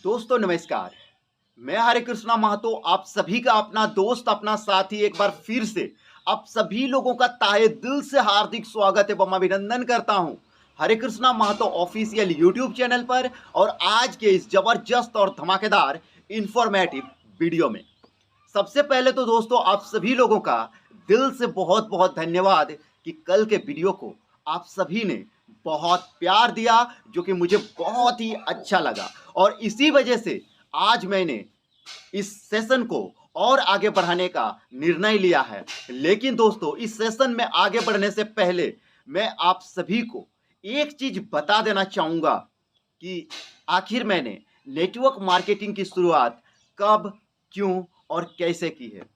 दोस्तों नमस्कार। मैं हरे कृष्णा महतो आप सभी का अपना दोस्त अपना साथी एक बार फिर से आप सभी लोगों का ताहे दिल से हार्दिक स्वागत एवं अभिनंदन करता हूं Hare Krishna Mahato official YouTube channel पर और आज के इस जबरदस्त और धमाकेदार इंफॉर्मेटिव वीडियो में। सबसे पहले तो दोस्तों आप सभी लोगों का दिल से बहुत बहुत धन्यवाद कि कल के वीडियो को आप सभी ने बहुत प्यार दिया, जो कि मुझे बहुत ही अच्छा लगा और इसी वजह से आज मैंने इस सेशन को और आगे बढ़ाने का निर्णय लिया है। लेकिन दोस्तों इस सेशन में आगे बढ़ने से पहले मैं आप सभी को एक चीज बता देना चाहूंगा कि आखिर मैंने नेटवर्क मार्केटिंग की शुरुआत कब, क्यों और कैसे की है।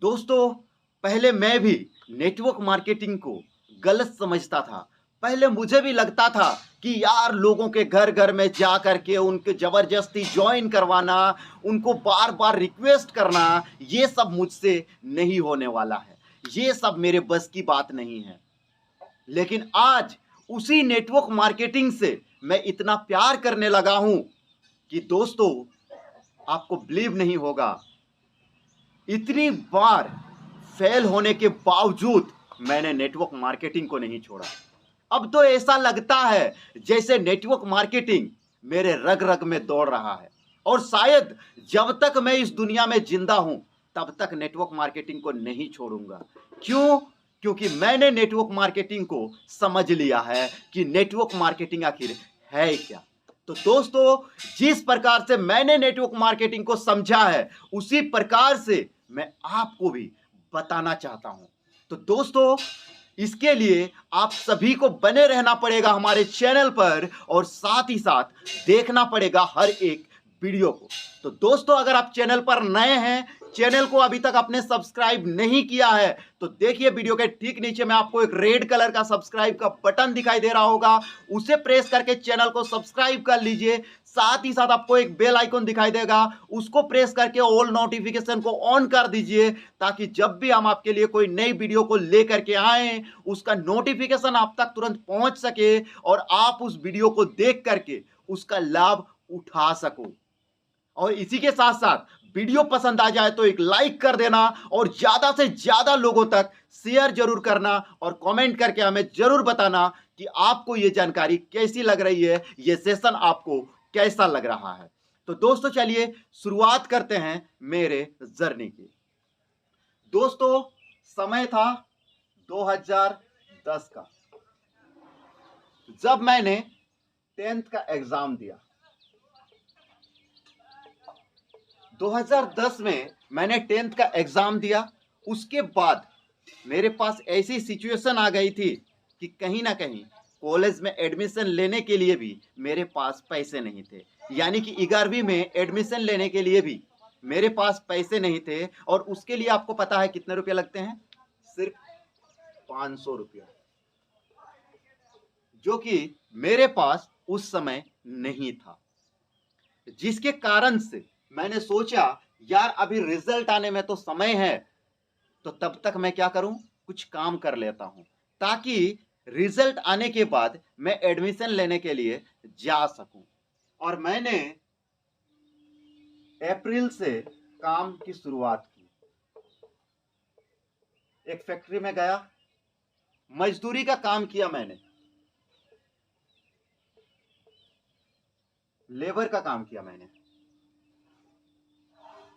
दोस्तों पहले मैं भी नेटवर्क मार्केटिंग को गलत समझता था। पहले मुझे भी लगता था कि यार लोगों के घर घर में जा करके उनके जबरदस्ती ज्वाइन करवाना, उनको बार बार रिक्वेस्ट करना, ये सब मुझसे नहीं होने वाला है, ये सब मेरे बस की बात नहीं है। लेकिन आज उसी नेटवर्क मार्केटिंग से मैं इतना प्यार करने लगा हूं कि दोस्तों आपको बिलीव नहीं होगा, इतनी बार फेल होने के बावजूद मैंने नेटवर्क मार्केटिंग को नहीं छोड़ा। अब तो ऐसा लगता है जैसे नेटवर्क मार्केटिंग मेरे रग रग में दौड़ रहा है और शायद जब तक मैं इस दुनिया में जिंदा हूं तब तक नेटवर्क मार्केटिंग को नहीं छोड़ूंगा। क्यों? क्योंकि मैंने नेटवर्क मार्केटिंग को समझ लिया है कि नेटवर्क मार्केटिंग आखिर है क्या। तो दोस्तों जिस प्रकार से मैंने नेटवर्क मार्केटिंग को समझा है उसी प्रकार से मैं आपको भी बताना चाहता हूं। तो दोस्तों इसके लिए आप सभी को बने रहना पड़ेगा हमारे चैनल पर और साथ ही साथ देखना पड़ेगा हर एक वीडियो को। तो दोस्तों अगर आप चैनल पर नए हैं, चैनल को अभी तक आपने सब्सक्राइब नहीं किया है, तो देखिए वीडियो के ठीक नीचे में आपको एक रेड कलर का सब्सक्राइब का बटन दिखाई दे रहा होगा, उसे प्रेस करके चैनल को सब्सक्राइब कर लीजिए। साथ ही साथ आपको एक बेल आइकन दिखाई देगा, उसको प्रेस करके ऑल नोटिफिकेशन को ऑन कर दीजिए ताकि जब भी हम आपके लिए कोई नई वीडियो को लेकर के आए उसका नोटिफिकेशन आप तक तुरंत पहुंच सके और आप उस वीडियो को देख करके उसका लाभ उठा सको। और इसी के साथ साथ वीडियो पसंद आ जाए तो एक लाइक कर देना और ज्यादा से ज्यादा लोगों तक शेयर जरूर करना और कमेंट करके हमें जरूर बताना कि आपको ये जानकारी कैसी लग रही है, ये सेशन आपको कैसा लग रहा है। तो दोस्तों चलिए शुरुआत करते हैं मेरे जर्नी की। दोस्तों समय था 2010 का, जब मैंने 10th का एग्जाम दिया। 2010 में मैंने 10th का एग्जाम दिया। उसके बाद मेरे पास ऐसी सिचुएशन आ गई थी कि कहीं ना कहीं कॉलेज में एडमिशन लेने के लिए भी मेरे पास पैसे नहीं थे, यानी कि 11वीं में एडमिशन लेने के लिए भी मेरे पास पैसे नहीं थे। और उसके लिए आपको पता है कितने रुपये लगते हैं? सिर्फ 500 रुपया, जो कि मेरे पास उस समय नहीं था। जिसके कारण से मैंने सोचा यार अभी रिजल्ट आने में तो समय है, तो तब तक मैं क्या करूं, कुछ काम कर लेता हूं ताकि रिजल्ट आने के बाद मैं एडमिशन लेने के लिए जा सकूं। और मैंने अप्रैल से काम की शुरुआत की। एक फैक्ट्री में गया, मजदूरी का काम किया, मैंने लेबर का काम किया, मैंने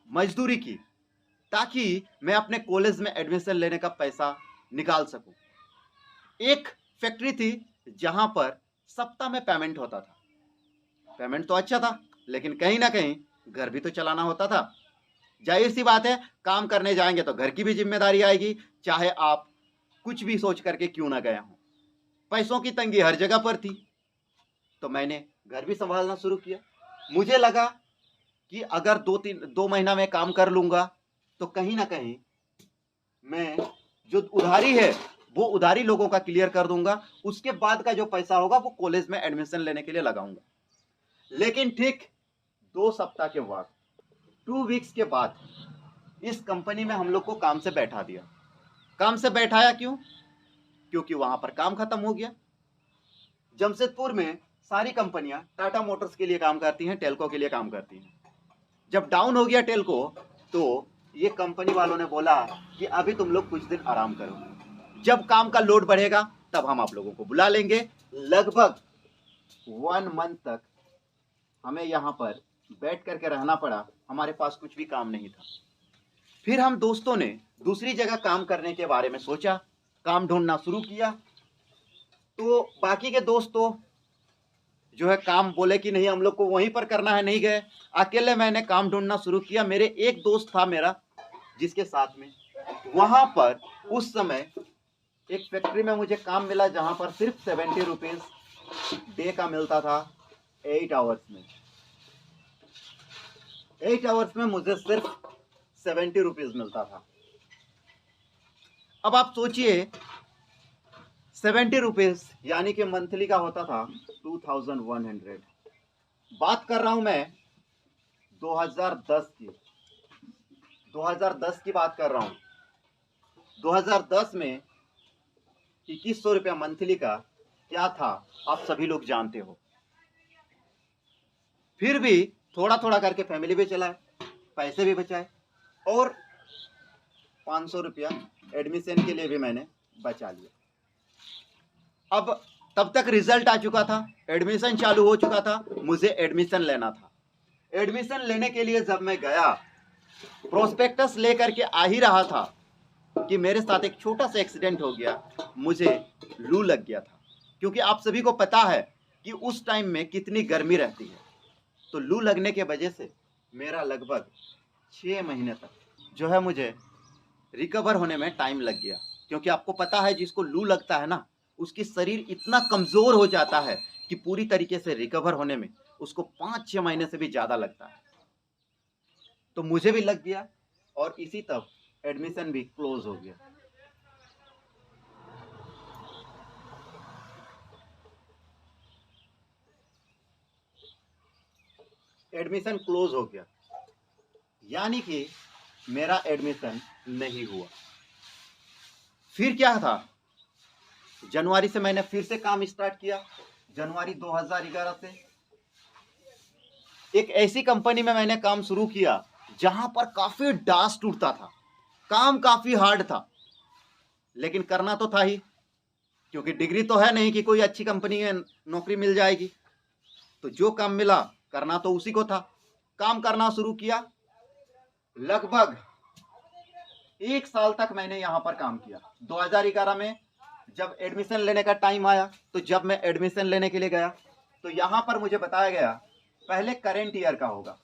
मजदूरी की ताकि मैं अपने कॉलेज में एडमिशन लेने का पैसा निकाल सकूं। एक फैक्ट्री थी जहां पर सप्ताह में पेमेंट होता था। पेमेंट तो अच्छा था लेकिन कहीं ना कहीं घर भी तो चलाना होता था। जाहिर सी बात है काम करने जाएंगे तो घर की भी जिम्मेदारी आएगी, चाहे आप कुछ भी सोच करके क्यों ना गया हो। पैसों की तंगी हर जगह पर थी, तो मैंने घर भी संभालना शुरू किया। मुझे लगा कि अगर 2 महीना में काम कर लूंगा तो कहीं ना कहीं मैं जो उधारी है वो उधारी लोगों का क्लियर कर दूंगा, उसके बाद का जो पैसा होगा वो कॉलेज में एडमिशन लेने के लिए लगाऊंगा। लेकिन ठीक 2 सप्ताह के बाद, 2 वीक्स के बाद इस कंपनी में हम लोग को काम से बैठा दिया। काम से बैठाया क्यों? क्योंकि वहां पर काम खत्म हो गया। जमशेदपुर में सारी कंपनियां टाटा मोटर्स के लिए काम करती हैं, टेल्को के लिए काम करती हैं। जब डाउन हो गया टेल्को, तो ये कंपनी वालों ने बोला कि अभी तुम लोग कुछ दिन आराम करो, जब काम का लोड बढ़ेगा तब हम आप लोगों को बुला लेंगे। लगभग 1 मंथ तक हमें यहाँ पर बैठ करके रहना पड़ा, हमारे पास कुछ भी काम नहीं था। फिर हम दोस्तों ने दूसरी जगह काम करने के बारे में सोचा, काम ढूंढना शुरू किया। तो बाकी के दोस्तों जो है काम बोले कि नहीं हम लोग को वहीं पर करना है, नहीं गए। अकेले मैंने काम ढूंढना शुरू किया। मेरे एक दोस्त था मेरा जिसके साथ में, वहां पर उस समय एक फैक्ट्री में मुझे काम मिला जहां पर सिर्फ 70 रुपीज डे का मिलता था 8 आवर्स में। 8 आवर्स में मुझे सिर्फ 70 रुपीज मिलता था। अब आप सोचिए 70 रुपीज यानी कि मंथली का होता था 2100। बात कर रहा हूं मैं 2010 की, 2010 की बात कर रहा हूं। 2010 में 2100 रुपया मंथली का क्या था आप सभी लोग जानते हो। फिर भी थोड़ा थोड़ा करके फैमिली भी चलाए, पैसे भी बचाए, और 500 रुपया एडमिशन के लिए भी मैंने बचा लिया। अब तब तक रिजल्ट आ चुका था, एडमिशन चालू हो चुका था, मुझे एडमिशन लेना था। एडमिशन लेने के लिए जब मैं गया, प्रोस्पेक्टस लेकर के आ ही रहा था कि मेरे साथ एक छोटा सा एक्सीडेंट हो गया, मुझे लू लग गया था। क्योंकि आप सभी को पता है कि उस टाइम में कितनी गर्मी रहती है। तो लू लगने के वजह से मेरा लगभग 6 महीने तक जो है मुझे रिकवर होने में टाइम लग गया। क्योंकि आपको पता है जिसको लू लगता है ना, उसकी शरीर इतना कमज़ोर हो जाता है कि पूरी तरीके से रिकवर होने में उसको 5-6 महीने से भी ज़्यादा लगता है। तो मुझे भी लग गया और इसी तब एडमिशन भी क्लोज हो गया। एडमिशन क्लोज हो गया यानी कि मेरा एडमिशन नहीं हुआ। फिर क्या था, जनवरी से मैंने फिर से काम स्टार्ट किया। जनवरी 2011 से एक ऐसी कंपनी में मैंने काम शुरू किया जहां पर काफी डास्ट उठता था, काम काफी हार्ड था, लेकिन करना तो था ही, क्योंकि डिग्री तो है नहीं कि कोई अच्छी कंपनी में नौकरी मिल जाएगी। तो जो काम मिला करना तो उसी को था। काम करना शुरू किया, लगभग 1 साल तक मैंने यहाँ पर काम किया। 2011 में जब एडमिशन लेने का टाइम आया, तो जब मैं एडमिशन लेने के लिए गया तो यहाँ पर मुझे बताया गया पहले करंट ईयर का होगा,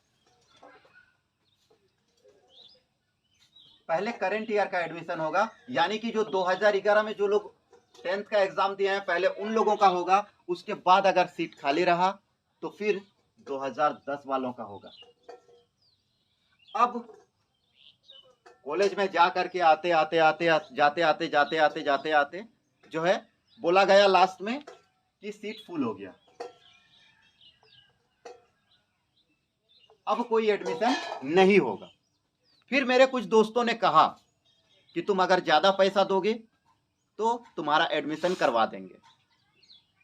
पहले करंट ईयर का एडमिशन होगा। यानी कि जो 2011 में जो लोग 10th का एग्जाम दिए हैं पहले उन लोगों का होगा। उसके बाद अगर सीट खाली रहा तो फिर 2010 वालों का होगा। अब कॉलेज में जा करके आते आते आते जाते आते जाते आते जाते आते जो है बोला गया लास्ट में कि सीट फुल हो गया, अब कोई एडमिशन नहीं होगा। फिर मेरे कुछ दोस्तों ने कहा कि तुम अगर ज्यादा पैसा दोगे तो तुम्हारा एडमिशन करवा देंगे।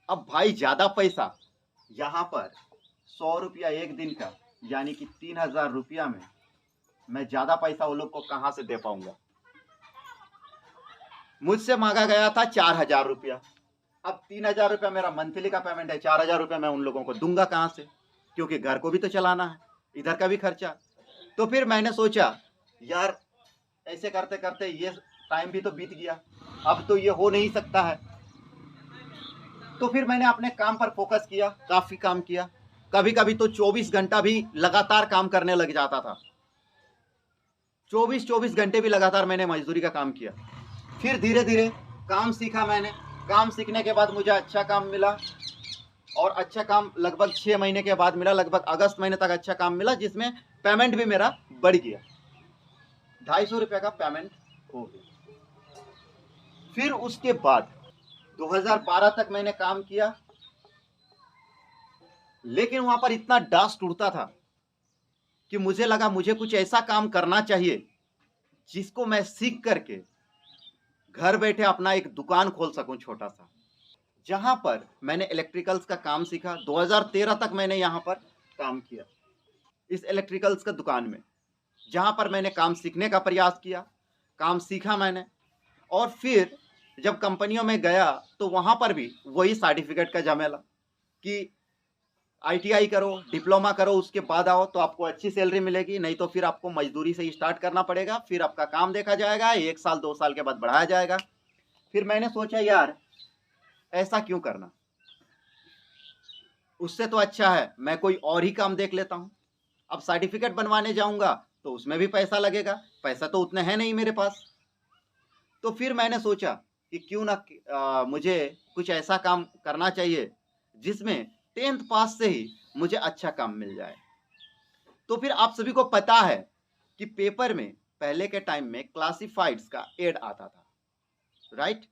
अब भाई ज्यादा पैसा, यहाँ पर 100 रुपया एक दिन का यानी कि 3000 रुपया में मैं ज्यादा पैसा वो लोग को कहां से दे पाऊंगा। मुझसे मांगा गया था 4000 रुपया। अब 3000 रुपया मेरा मंथली का पेमेंट है, 4000 रुपया मैं उन लोगों को दूंगा कहां से, क्योंकि घर को भी तो चलाना है, इधर का भी खर्चा। तो फिर मैंने सोचा यार ऐसे करते करते ये टाइम भी तो बीत गया, अब तो ये हो नहीं सकता है। तो फिर मैंने अपने काम पर फोकस किया, काफी काम किया। कभी कभी तो 24 घंटा भी लगातार काम करने लग जाता था, 24 घंटे भी लगातार मैंने मजदूरी का काम किया। फिर धीरे धीरे काम सीखा मैंने। काम सीखने के बाद मुझे अच्छा काम मिला, और अच्छा काम लगभग 6 महीने के बाद मिला। लगभग अगस्त महीने तक अच्छा काम मिला, जिसमें पेमेंट भी मेरा बढ़ गया, 250 रुपये का पेमेंट हो गया। फिर उसके बाद 2012 तक मैंने काम किया, लेकिन वहां पर इतना डस्ट उड़ता था कि मुझे लगा मुझे कुछ ऐसा काम करना चाहिए जिसको मैं सीख करके घर बैठे अपना एक दुकान खोल सकूं छोटा सा। जहाँ पर मैंने इलेक्ट्रिकल्स का काम सीखा। 2013 तक मैंने यहाँ पर काम किया, इस इलेक्ट्रिकल्स का दुकान में, जहाँ पर मैंने काम सीखने का प्रयास किया, काम सीखा मैंने। और फिर जब कंपनियों में गया तो वहाँ पर भी वही सर्टिफिकेट का झमेला कि आईटीआई करो, डिप्लोमा करो, उसके बाद आओ तो आपको अच्छी सैलरी मिलेगी, नहीं तो फिर आपको मजदूरी से ही स्टार्ट करना पड़ेगा, फिर आपका काम देखा जाएगा, 1 साल 2 साल के बाद बढ़ाया जाएगा। फिर मैंने सोचा यार ऐसा क्यों करना, उससे तो अच्छा है मैं कोई और ही काम देख लेता हूँ। अब सर्टिफिकेट बनवाने जाऊंगा तो उसमें भी पैसा लगेगा, पैसा तो उतने है नहीं मेरे पास। तो फिर मैंने सोचा कि क्यों ना मुझे कुछ ऐसा काम करना चाहिए जिसमें 10th पास से ही मुझे अच्छा काम मिल जाए। तो फिर आप सभी को पता है कि पेपर में पहले के टाइम में क्लासिफाइड्स का एड आता था, राइट?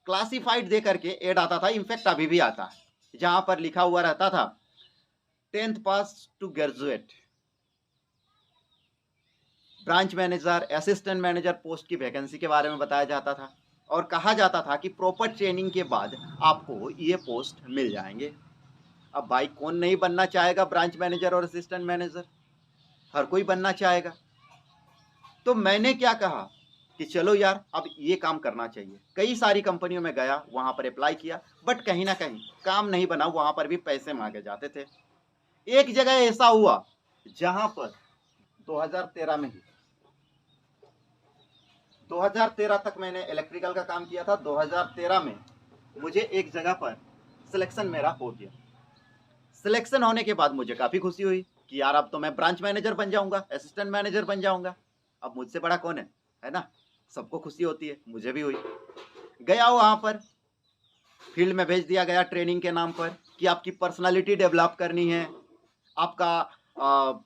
क्लासिफाइड दे करके एड आता था, इनफैक्ट अभी भी आता है, जहां पर लिखा हुआ रहता था 10th pass to graduate, branch manager, assistant manager post की वैकेंसी के बारे में बताया जाता था और कहा जाता था कि प्रॉपर ट्रेनिंग के बाद आपको ये पोस्ट मिल जाएंगे। अब भाई कौन नहीं बनना चाहेगा ब्रांच मैनेजर और असिस्टेंट मैनेजर, हर कोई बनना चाहेगा। तो मैंने क्या कहा कि चलो यार अब ये काम करना चाहिए। कई सारी कंपनियों में गया, वहां पर अप्लाई किया, बट कहीं ना कहीं काम नहीं बना, वहां पर भी पैसे मांगे जाते थे। एक जगह ऐसा हुआ जहां पर 2013 में ही, 2013 तक मैंने इलेक्ट्रिकल का काम किया था। 2013 में मुझे एक जगह पर सिलेक्शन मेरा हो गया। सिलेक्शन होने के बाद मुझे काफ़ी खुशी हुई कि यार अब तो मैं ब्रांच मैनेजर बन जाऊंगा, असिस्टेंट मैनेजर बन जाऊंगा, अब मुझसे बड़ा कौन है ना? सबको खुशी होती है, मुझे भी हुई। गया वहाँ पर, फील्ड में भेज दिया गया ट्रेनिंग के नाम पर कि आपकी पर्सनालिटी डेवलप करनी है, आपका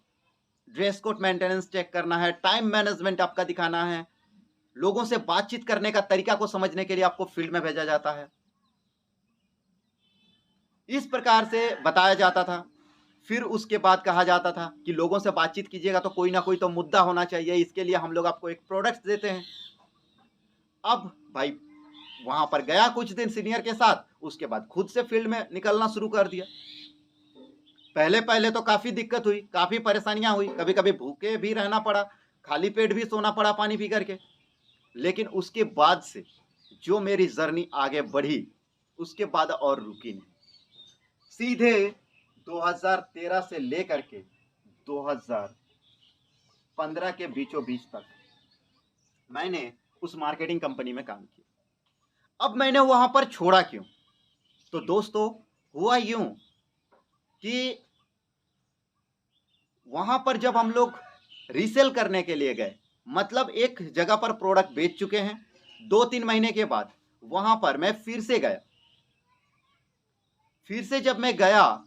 ड्रेस कोड मेंटेनेंस चेक करना है, टाइम मैनेजमेंट आपका दिखाना है, लोगों से बातचीत करने का तरीका को समझने के लिए आपको फील्ड में भेजा जाता है। इस प्रकार से बताया जाता था। फिर उसके बाद कहा जाता था कि लोगों से बातचीत कीजिएगा तो कोई ना कोई तो मुद्दा होना चाहिए, इसके लिए हम लोग आपको एक प्रोडक्ट देते हैं। अब भाई वहां पर गया कुछ दिन सीनियर के साथ, उसके बाद खुद से फील्ड में निकलना शुरू कर दिया। पहले पहले तो काफी दिक्कत हुई, काफी परेशानियां हुई, कभी कभी भूखे भी रहना पड़ा, खाली पेट भी सोना पड़ा पानी पी करके। लेकिन उसके बाद से जो मेरी जर्नी आगे बढ़ी, उसके बाद और रुकी नहीं। सीधे 2013 से लेकर के 2015 के बीचों बीच तक मैंने उस मार्केटिंग कंपनी में काम किया। अब मैंने वहां पर छोड़ा क्यों? तो दोस्तों हुआ यूं कि वहां पर जब हम लोग रीसेल करने के लिए गए, मतलब एक जगह पर प्रोडक्ट बेच चुके हैं, 2-3 महीने के बाद वहां पर मैं फिर से गया। फिर से जब मैं गया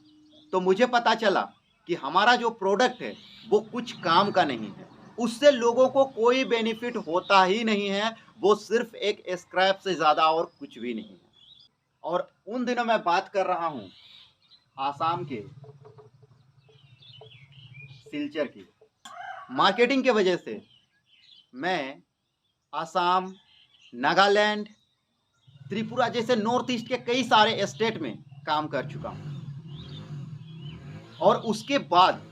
तो मुझे पता चला कि हमारा जो प्रोडक्ट है वो कुछ काम का नहीं है, उससे लोगों को कोई बेनिफिट होता ही नहीं है, वो सिर्फ एक स्क्रैप से ज़्यादा और कुछ भी नहीं है। और उन दिनों मैं बात कर रहा हूँ आसाम के सिलचर की। मार्केटिंग के वजह से मैं आसाम, नागालैंड, त्रिपुरा जैसे नॉर्थ ईस्ट के कई सारे स्टेट में काम कर चुका हूँ। और उसके बाद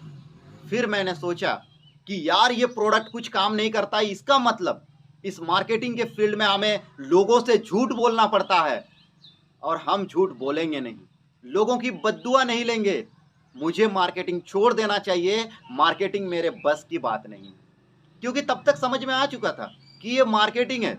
फिर मैंने सोचा कि यार ये प्रोडक्ट कुछ काम नहीं करता, इसका मतलब इस मार्केटिंग के फील्ड में हमें लोगों से झूठ बोलना पड़ता है, और हम झूठ बोलेंगे नहीं, लोगों की बद्दुआ नहीं लेंगे, मुझे मार्केटिंग छोड़ देना चाहिए, मार्केटिंग मेरे बस की बात नहीं है। क्योंकि तब तक समझ में आ चुका था कि ये मार्केटिंग है,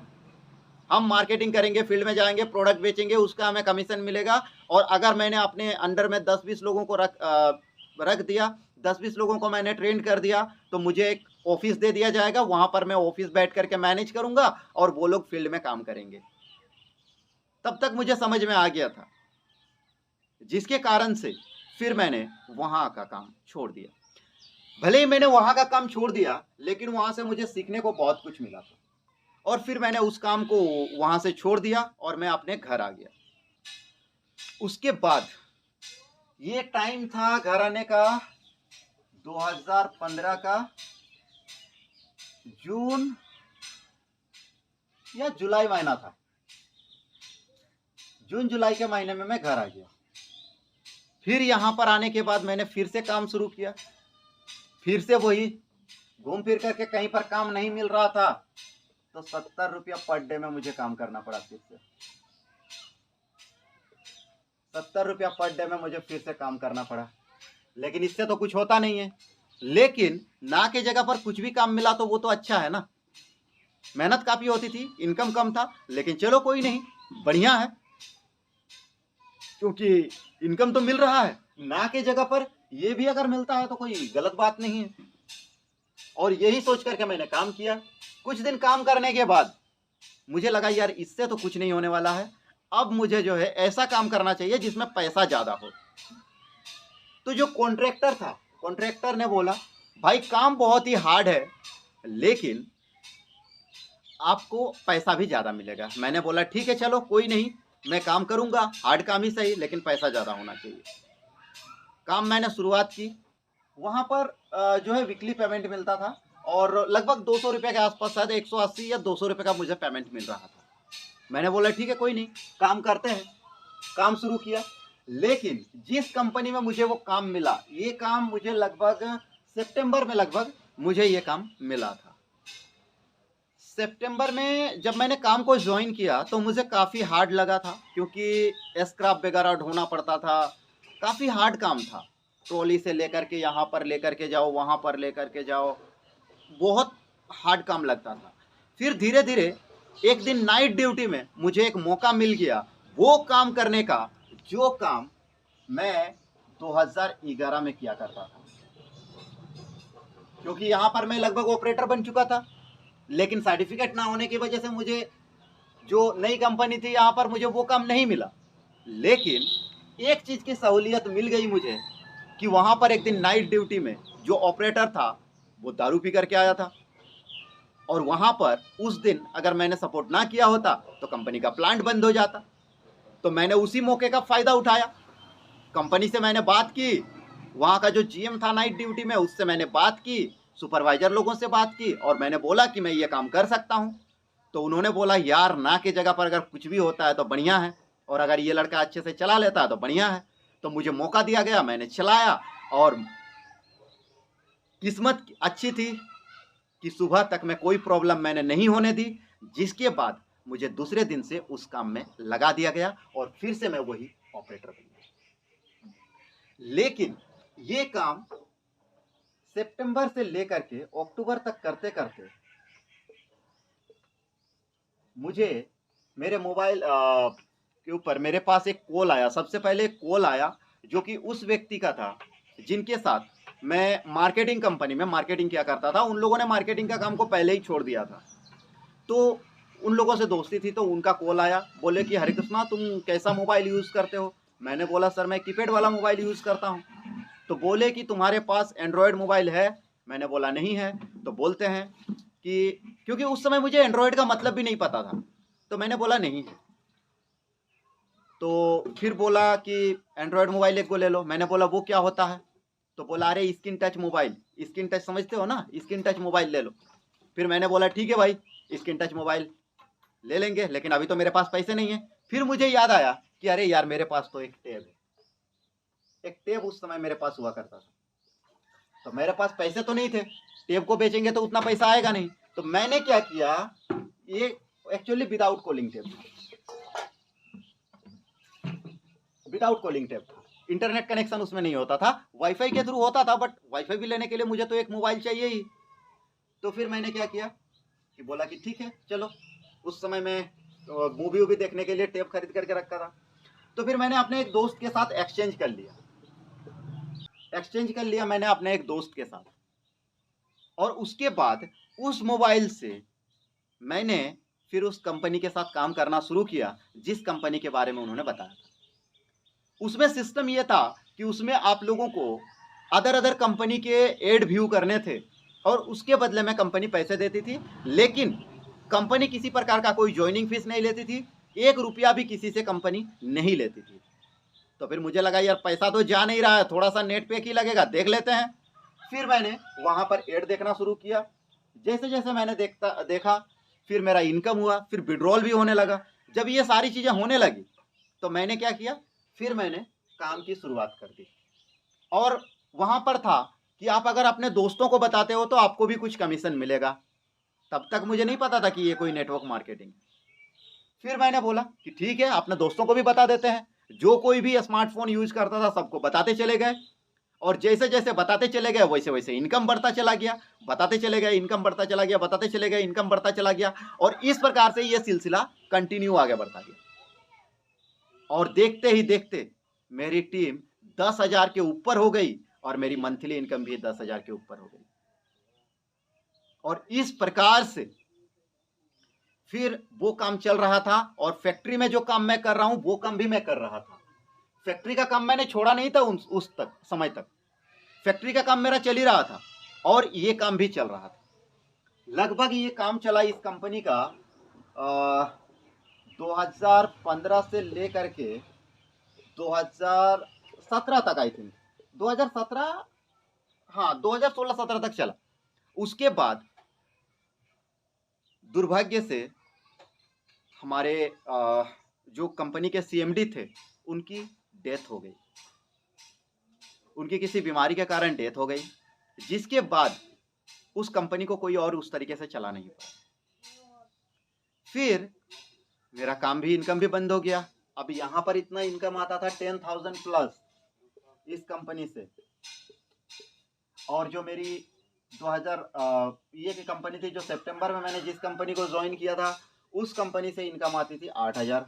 हम मार्केटिंग करेंगे, फील्ड में जाएंगे, प्रोडक्ट बेचेंगे, उसका हमें कमीशन मिलेगा। और अगर मैंने अपने अंडर में 10-20 लोगों को रख दिया, 10-20 लोगों को मैंने ट्रेन कर दिया, तो मुझे एक ऑफिस दे दिया जाएगा, वहां पर मैं ऑफिस बैठ करके मैनेज करूंगा और वो लोग फील्ड में काम करेंगे। तब तक मुझे समझ में आ गया था, जिसके कारण से फिर मैंने वहां का काम छोड़ दिया। भले ही मैंने वहां का काम छोड़ दिया, लेकिन वहां से मुझे सीखने को बहुत कुछ मिला था। और फिर मैंने उस काम को वहां से छोड़ दिया और मैं अपने घर आ गया। उसके बाद ये टाइम था घर आने का 2015 का जून या जुलाई महीना था। जून जुलाई के महीने में मैं घर आ गया। फिर यहाँ पर आने के बाद मैंने फिर से काम शुरू किया। फिर से वही घूम फिर करके कहीं पर काम नहीं मिल रहा था, तो 70 रुपया पर डे में मुझे काम करना पड़ा। फिर से 70 रुपया पर डे में मुझे फिर से काम करना पड़ा। लेकिन इससे तो कुछ होता नहीं है। लेकिन ना की जगह पर कुछ भी काम मिला तो वो तो अच्छा है ना। मेहनत काफी होती थी, इनकम कम था, लेकिन चलो कोई नहीं, बढ़िया है, क्योंकि इनकम तो मिल रहा है। ना के जगह पर ये भी अगर मिलता है तो कोई गलत बात नहीं है। और यही सोच करके मैंने काम किया। कुछ दिन काम करने के बाद मुझे लगा यार इससे तो कुछ नहीं होने वाला है, अब मुझे जो है ऐसा काम करना चाहिए जिसमें पैसा ज्यादा हो। तो जो कॉन्ट्रैक्टर था, कॉन्ट्रैक्टर ने बोला भाई काम बहुत ही हार्ड है, लेकिन आपको पैसा भी ज्यादा मिलेगा। मैंने बोला ठीक है चलो कोई नहीं, मैं काम करूंगा, हार्ड काम ही सही, लेकिन पैसा ज्यादा होना चाहिए। काम मैंने शुरुआत की। वहां पर जो है वीकली पेमेंट मिलता था, और लगभग 200 रुपये के आसपास, शायद 180 या 200 रुपये का मुझे पेमेंट मिल रहा था। मैंने बोला ठीक है कोई नहीं, काम करते हैं। काम शुरू किया। लेकिन जिस कंपनी में मुझे वो काम मिला, ये काम मुझे लगभग सितंबर में लगभग मुझे ये काम मिला था। सितंबर में जब मैंने काम को ज्वाइन किया तो मुझे काफ़ी हार्ड लगा था, क्योंकि स्क्रैप वगैरह ढोना पड़ता था। काफ़ी हार्ड काम था। ट्रॉली से लेकर के यहाँ पर लेकर के जाओ, वहाँ पर लेकर के जाओ, बहुत हार्ड काम लगता था। फिर धीरे धीरे एक दिन नाइट ड्यूटी में मुझे एक मौका मिल गया वो काम करने का, जो काम मैं 2011 में किया करता था। क्योंकि यहाँ पर मैं लगभग ऑपरेटर बन चुका था, लेकिन सर्टिफिकेट ना होने की वजह से मुझे जो नई कंपनी थी यहाँ पर मुझे वो काम नहीं मिला। लेकिन एक चीज़ की सहूलियत मिल गई मुझे कि वहाँ पर एक दिन नाइट ड्यूटी में जो ऑपरेटर था वो दारू पी करके आया था, और वहाँ पर उस दिन अगर मैंने सपोर्ट ना किया होता तो कंपनी का प्लांट बंद हो जाता। तो मैंने उसी मौके का फ़ायदा उठाया। कंपनी से मैंने बात की, वहाँ का जो जीएम था नाइट ड्यूटी में उससे मैंने बात की, सुपरवाइजर लोगों से बात की, और मैंने बोला कि मैं ये काम कर सकता हूँ। तो उन्होंने बोला यार ना के जगह पर अगर कुछ भी होता है तो बढ़िया है, और अगर ये लड़का अच्छे से चला लेता है तो बढ़िया है। तो मुझे मौका दिया गया, मैंने चलाया, और किस्मत अच्छी थी कि सुबह तक में कोई प्रॉब्लम मैंने नहीं होने दी, जिसके बाद मुझे दूसरे दिन से उस काम में लगा दिया गया और फिर से मैं वही ऑपरेटर बन गया। लेकिन ये काम सितंबर से लेकर के अक्टूबर तक करते करते मुझे मेरे मोबाइल के ऊपर मेरे पास एक कॉल आया। सबसे पहले एक कॉल आया जो कि उस व्यक्ति का था जिनके साथ मैं मार्केटिंग कंपनी में मार्केटिंग किया करता था। उन लोगों ने मार्केटिंग का काम को पहले ही छोड़ दिया था, तो उन लोगों से दोस्ती थी। तो उनका कॉल आया, बोले कि हरे कृष्णा तुम कैसा मोबाइल यूज़ करते हो। मैंने बोला सर मैं कीपैड वाला मोबाइल यूज़ करता हूँ। तो बोले कि तुम्हारे पास एंड्रॉयड मोबाइल है। मैंने बोला नहीं है। तो बोलते हैं कि क्योंकि उस समय मुझे एंड्रॉयड का मतलब भी नहीं पता था, तो मैंने बोला नहीं है। तो फिर बोला कि एंड्रॉयड मोबाइल एक को ले लो। मैंने बोला वो क्या होता है। तो बोला अरे screen touch mobile, screen touch समझते हो ना, स्क्रीन टच मोबाइल ले लो। फिर मैंने बोला ठीक है भाई स्क्रीन टच मोबाइल ले लेंगे, लेकिन अभी तो मेरे पास पैसे नहीं है। फिर मुझे याद आया कि अरे यार मेरे पास तो एक टैब है। एक टैब उस समय मेरे पास हुआ करता था, तो मेरे पास पैसे तो नहीं थे, टैब को बेचेंगे तो उतना पैसा आएगा नहीं। तो मैंने क्या किया, ये एक्चुअली विदाउट कॉलिंग टैब था, विदाउट कॉलिंग टैब था। इंटरनेट कनेक्शन उसमें नहीं होता था, वाईफाई के थ्रू होता था, बट वाईफाई भी लेने के लिए मुझे तो एक मोबाइल चाहिए ही। तो फिर मैंने क्या किया कि बोला कि ठीक है चलो। उस समय मैं मूवी वूवी देखने के लिए टेप खरीद करके रखा था। तो फिर मैंने अपने एक दोस्त के साथ एक्सचेंज कर लिया मैंने अपने एक दोस्त के साथ। और उसके बाद उस मोबाइल से मैंने फिर उस कंपनी के साथ काम करना शुरू किया जिस कंपनी के बारे में उन्होंने बताया था। उसमें सिस्टम ये था कि उसमें आप लोगों को अदर कंपनी के एड व्यू करने थे, और उसके बदले में कंपनी पैसे देती थी, लेकिन कंपनी किसी प्रकार का कोई ज्वाइनिंग फीस नहीं लेती थी, 1 रुपया भी किसी से कंपनी नहीं लेती थी। तो फिर मुझे लगा यार पैसा तो जा नहीं रहा है, थोड़ा सा नेट पैक ही लगेगा, देख लेते हैं। फिर मैंने वहाँ पर एड देखना शुरू किया। जैसे जैसे मैंने देखा फिर मेरा इनकम हुआ, फिर विड्रॉल भी होने लगा। जब ये सारी चीज़ें होने लगी तो मैंने क्या किया, फिर मैंने काम की शुरुआत कर दी। और वहाँ पर था कि आप अगर अपने दोस्तों को बताते हो तो आपको भी कुछ कमीशन मिलेगा। तब तक मुझे नहीं पता था कि ये कोई नेटवर्क मार्केटिंग है। फिर मैंने बोला कि ठीक है, अपने दोस्तों को भी बता देते हैं। जो कोई भी स्मार्टफ़ोन यूज़ करता था सबको बताते चले गए, और जैसे-जैसे बताते चले गए वैसे-वैसे इनकम बढ़ता चला गया। बताते चले गए, इनकम बढ़ता चला गया, बताते चले गए, इनकम बढ़ता चला गया, और इस प्रकार से ये सिलसिला कंटिन्यू आगे बढ़ता गया। और देखते ही देखते मेरी टीम 10,000 के ऊपर हो गई और मेरी मंथली इनकम भी 10,000 के ऊपर हो गई। और इस प्रकार से फिर वो काम चल रहा था, और फैक्ट्री में जो काम मैं कर रहा हूँ वो काम भी मैं कर रहा था। फैक्ट्री का काम मैंने छोड़ा नहीं था उस तक समय तक। फैक्ट्री का काम मेरा चल ही रहा था और ये काम भी चल रहा था। लगभग ये काम चला इस कंपनी का 2015 से लेकर के 2017 तक, आई थिंक 2017, हाँ 2016-17 तक चला। उसके बाद दुर्भाग्य से हमारे जो कंपनी के सीएमडी थे उनकी डेथ हो गई। उनकी किसी बीमारी के कारण डेथ हो गई, जिसके बाद उस कंपनी को कोई और उस तरीके से चला नहीं पाया। फिर मेरा काम भी, इनकम भी बंद हो गया। अब यहाँ पर इतना इनकम आता था 10,000 प्लस इस कंपनी से, और जो मेरी 2000 ये की कंपनी थी, जो सितंबर में मैंने जिस कंपनी को ज्वाइन किया था उस कंपनी से इनकम आती थी 8,000।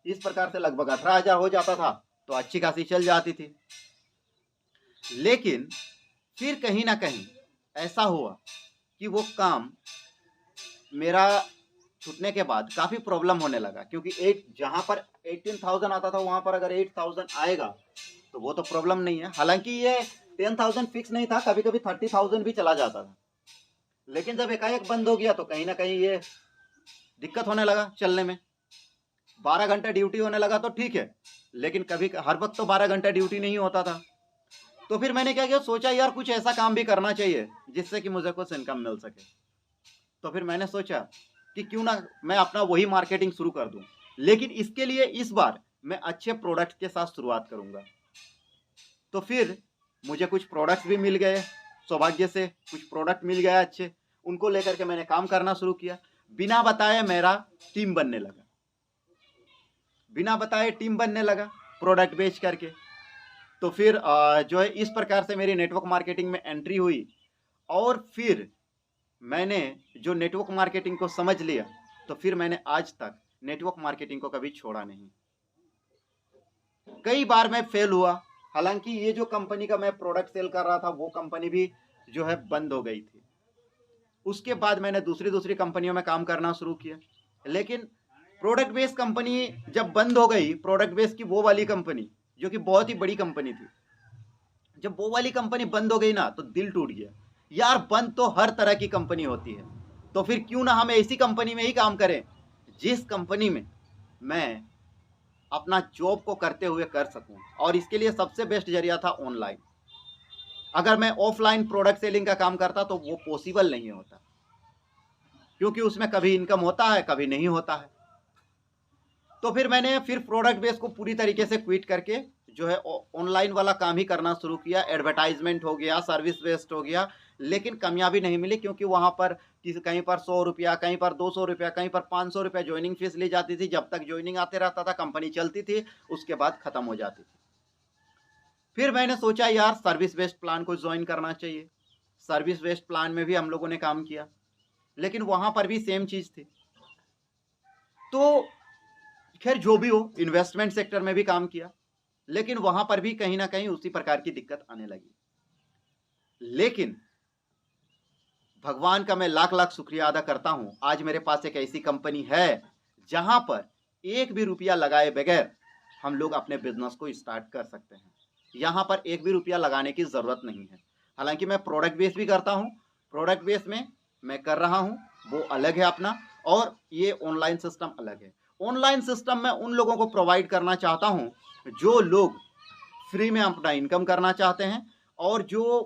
इस प्रकार से लगभग 18,000 हो जाता था, तो अच्छी खासी चल जाती थी। लेकिन फिर कहीं ना कहीं ऐसा हुआ कि वो काम मेरा छूटने के बाद काफ़ी प्रॉब्लम होने लगा, क्योंकि जहाँ पर 18,000 आता था वहाँ पर अगर 8,000 आएगा तो वो तो प्रॉब्लम नहीं है। हालांकि ये 10,000 फिक्स नहीं था, कभी कभी 30,000 भी चला जाता था। लेकिन जब एकाएक बंद हो गया तो कहीं ना कहीं ये दिक्कत होने लगा चलने में। 12 घंटा ड्यूटी होने लगा तो ठीक है, लेकिन कभी हर वक्त तो 12 घंटा ड्यूटी नहीं होता था। तो फिर मैंने क्या किया, सोचा यार कुछ ऐसा काम भी करना चाहिए जिससे कि मुझे कुछ इनकम मिल सके। तो फिर मैंने सोचा कि क्यों ना मैं अपना वही मार्केटिंग शुरू कर दूं, लेकिन इसके लिए इस बार मैं अच्छे प्रोडक्ट के साथ शुरुआत करूंगा। तो फिर मुझे कुछ प्रोडक्ट्स भी मिल गए, सौभाग्य से कुछ प्रोडक्ट मिल गया अच्छे, उनको लेकर के मैंने काम करना शुरू किया। बिना बताए मेरा टीम बनने लगा, बिना बताए टीम बनने लगा प्रोडक्ट बेच करके। तो फिर जो है इस प्रकार से मेरी नेटवर्क मार्केटिंग में एंट्री हुई। और फिर मैंने जो नेटवर्क मार्केटिंग को समझ लिया, तो फिर मैंने आज तक नेटवर्क मार्केटिंग को कभी छोड़ा नहीं। कई बार मैं फेल हुआ, हालांकि ये जो कंपनी का मैं प्रोडक्ट सेल कर रहा था वो कंपनी भी जो है बंद हो गई थी। उसके बाद मैंने दूसरी कंपनियों में काम करना शुरू किया, लेकिन प्रोडक्ट बेस्ड कंपनी जब बंद हो गई, प्रोडक्ट बेस्ड की वो वाली कंपनी जो कि बहुत ही बड़ी कंपनी थी, जब वो वाली कंपनी बंद हो गई ना तो दिल टूट गया। यार बंद तो हर तरह की कंपनी होती है, तो फिर क्यों ना हम ऐसी कंपनी में ही काम करें जिस कंपनी में मैं अपना जॉब को करते हुए कर सकूं। और इसके लिए सबसे बेस्ट जरिया था ऑनलाइन। अगर मैं ऑफलाइन प्रोडक्ट सेलिंग का काम करता तो वो पॉसिबल नहीं होता, क्योंकि उसमें कभी इनकम होता है कभी नहीं होता है। तो फिर मैंने प्रोडक्ट बेस को पूरी तरीके से क्विट करके जो है ऑनलाइन वाला काम ही करना शुरू किया। एडवर्टाइजमेंट हो गया, सर्विस बेस्ड हो गया, लेकिन कामयाबी नहीं मिली, क्योंकि वहाँ पर कहीं पर 100 रुपया, कहीं पर 200 रुपया, कहीं पर 500 रुपया ज्वाइनिंग फीस ली जाती थी। जब तक ज्वाइनिंग आते रहता था कंपनी चलती थी, उसके बाद ख़त्म हो जाती थी। फिर मैंने सोचा यार सर्विस बेस्ड प्लान को ज्वाइन करना चाहिए। सर्विस बेस्ड प्लान में भी हम लोगों ने काम किया, लेकिन वहाँ पर भी सेम चीज़ थी। तो खैर जो भी हो, इन्वेस्टमेंट सेक्टर में भी काम किया, लेकिन वहां पर भी कहीं ना कहीं उसी प्रकार की दिक्कत आने लगी। लेकिन भगवान का मैं लाख लाख शुक्रिया अदा करता हूं, आज मेरे पास एक ऐसी कंपनी है जहां पर एक भी रुपया लगाए बगैर हम लोग अपने बिजनेस को स्टार्ट कर सकते हैं। यहां पर एक भी रुपया लगाने की जरूरत नहीं है। हालांकि मैं प्रोडक्ट बेस भी करता हूं, प्रोडक्ट बेस में मैं कर रहा हूं, वो अलग है अपना, और ये ऑनलाइन सिस्टम अलग है। ऑनलाइन सिस्टम में उन लोगों को प्रोवाइड करना चाहता हूं जो लोग फ्री में अपना इनकम करना चाहते हैं, और जो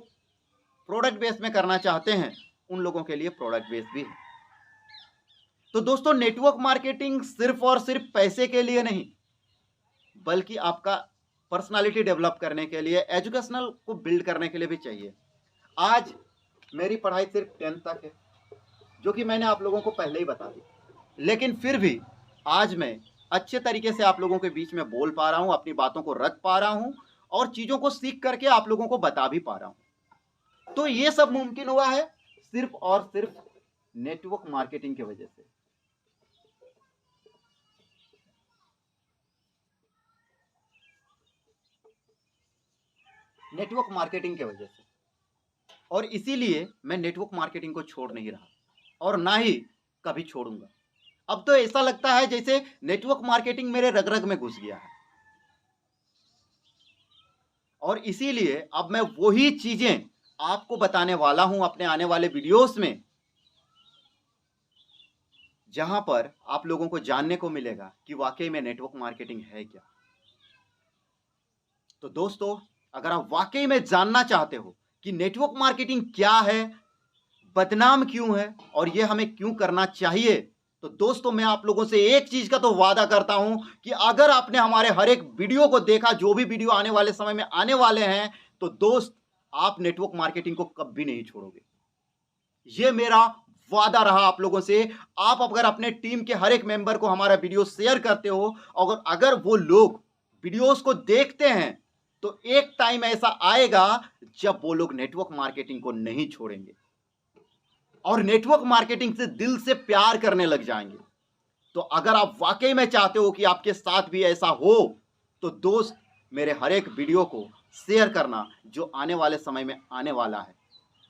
प्रोडक्ट बेस में करना चाहते हैं उन लोगों के लिए प्रोडक्ट बेस भी है। तो दोस्तों नेटवर्क मार्केटिंग सिर्फ और सिर्फ पैसे के लिए नहीं, बल्कि आपका पर्सनालिटी डेवलप करने के लिए, एजुकेशनल को बिल्ड करने के लिए भी चाहिए। आज मेरी पढ़ाई सिर्फ 10th तक है, जो कि मैंने आप लोगों को पहले ही बता दी, लेकिन फिर भी आज मैं अच्छे तरीके से आप लोगों के बीच में बोल पा रहा हूं, अपनी बातों को रख पा रहा हूं और चीज़ों को सीख करके आप लोगों को बता भी पा रहा हूं। तो ये सब मुमकिन हुआ है सिर्फ और सिर्फ नेटवर्क मार्केटिंग की वजह से। नेटवर्क मार्केटिंग की वजह से, और इसीलिए मैं नेटवर्क मार्केटिंग को छोड़ नहीं रहा और ना ही कभी छोड़ूंगा। अब तो ऐसा लगता है जैसे नेटवर्क मार्केटिंग मेरे रग रग में घुस गया है, और इसीलिए अब मैं वही चीजें आपको बताने वाला हूं अपने आने वाले वीडियोस में, जहां पर आप लोगों को जानने को मिलेगा कि वाकई में नेटवर्क मार्केटिंग है क्या। तो दोस्तों, अगर आप वाकई में जानना चाहते हो कि नेटवर्क मार्केटिंग क्या है, बदनाम क्यों है और यह हमें क्यों करना चाहिए, तो दोस्तों मैं आप लोगों से एक चीज का तो वादा करता हूं कि अगर आपने हमारे हर एक वीडियो को देखा, जो भी वीडियो आने वाले समय में आने वाले हैं, तो दोस्त आप नेटवर्क मार्केटिंग को कभी नहीं छोड़ोगे। यह मेरा वादा रहा आप लोगों से। आप अगर अपने टीम के हर एक मेंबर को हमारा वीडियो शेयर करते हो और अगर वो लोग वीडियोस को देखते हैं, तो एक टाइम ऐसा आएगा जब वो लोग नेटवर्क मार्केटिंग को नहीं छोड़ेंगे और नेटवर्क मार्केटिंग से दिल से प्यार करने लग जाएंगे। तो अगर आप वाकई में चाहते हो कि आपके साथ भी ऐसा हो, तो दोस्त मेरे हर एक वीडियो को शेयर करना, जो आने वाले समय में आने वाला है।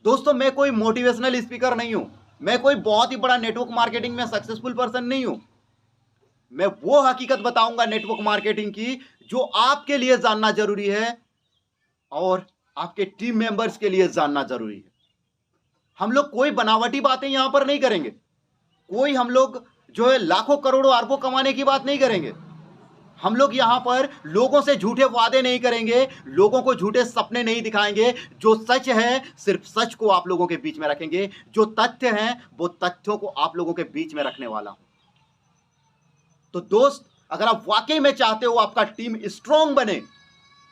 दोस्तों मैं कोई मोटिवेशनल स्पीकर नहीं हूं, मैं कोई बहुत ही बड़ा नेटवर्क मार्केटिंग में सक्सेसफुल पर्सन नहीं हूं। मैं वो हकीकत बताऊंगा नेटवर्क मार्केटिंग की जो आपके लिए जानना जरूरी है और आपके टीम मेंबर्स के लिए जानना जरूरी है। हम लोग कोई बनावटी बातें यहां पर नहीं करेंगे, कोई हम लोग जो है लाखों करोड़ों अरबों कमाने की बात नहीं करेंगे। हम लोग यहां पर लोगों से झूठे वादे नहीं करेंगे, लोगों को झूठे सपने नहीं दिखाएंगे। जो सच है सिर्फ सच को आप लोगों के बीच में रखेंगे, जो तथ्य हैं वो तथ्यों को आप लोगों के बीच में रखने वाला हूं। तो दोस्त अगर आप वाकई में चाहते हो आपका टीम स्ट्रांग बने,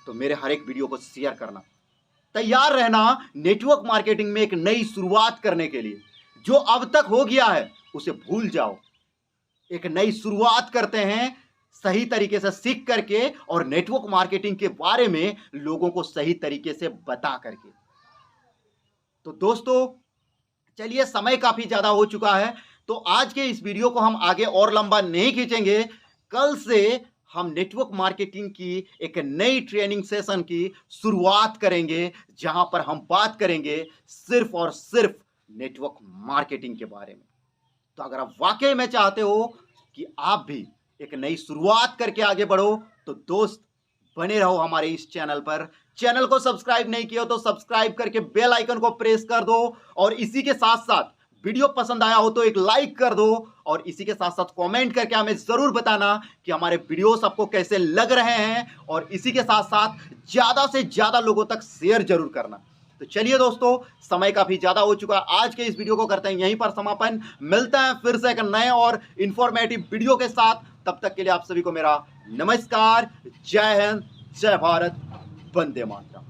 तो मेरे हर एक वीडियो को शेयर करना, तैयार रहना नेटवर्क मार्केटिंग में एक नई शुरुआत करने के लिए। जो अब तक हो गया है उसे भूल जाओ, एक नई शुरुआत करते हैं सही तरीके से सीख करके और नेटवर्क मार्केटिंग के बारे में लोगों को सही तरीके से बता करके। तो दोस्तों चलिए, समय काफी ज्यादा हो चुका है, तो आज के इस वीडियो को हम आगे और लंबा नहीं खींचेंगे। कल से हम नेटवर्क मार्केटिंग की एक नई ट्रेनिंग सेशन की शुरुआत करेंगे, जहां पर हम बात करेंगे सिर्फ और सिर्फ नेटवर्क मार्केटिंग के बारे में। तो अगर आप वाकई में चाहते हो कि आप भी एक नई शुरुआत करके आगे बढ़ो, तो दोस्त बने रहो हमारे इस चैनल पर। चैनल को सब्सक्राइब नहीं किया हो तो सब्सक्राइब करके बेल आइकन को प्रेस कर दो, और इसी के साथ साथ वीडियो पसंद आया हो तो एक लाइक कर दो, और इसी के साथ साथ कमेंट करके हमें जरूर बताना कि हमारे वीडियोस आपको कैसे लग रहे हैं, और इसी के साथ साथ ज्यादा से ज्यादा लोगों तक शेयर जरूर करना। तो चलिए दोस्तों, समय काफी ज्यादा हो चुका है, आज के इस वीडियो को करते हैं यहीं पर समापन। मिलते हैं फिर से एक नए और इंफॉर्मेटिव वीडियो के साथ। तब तक के लिए आप सभी को मेरा नमस्कार, जय हिंद, जय भारत, वंदे मातरम।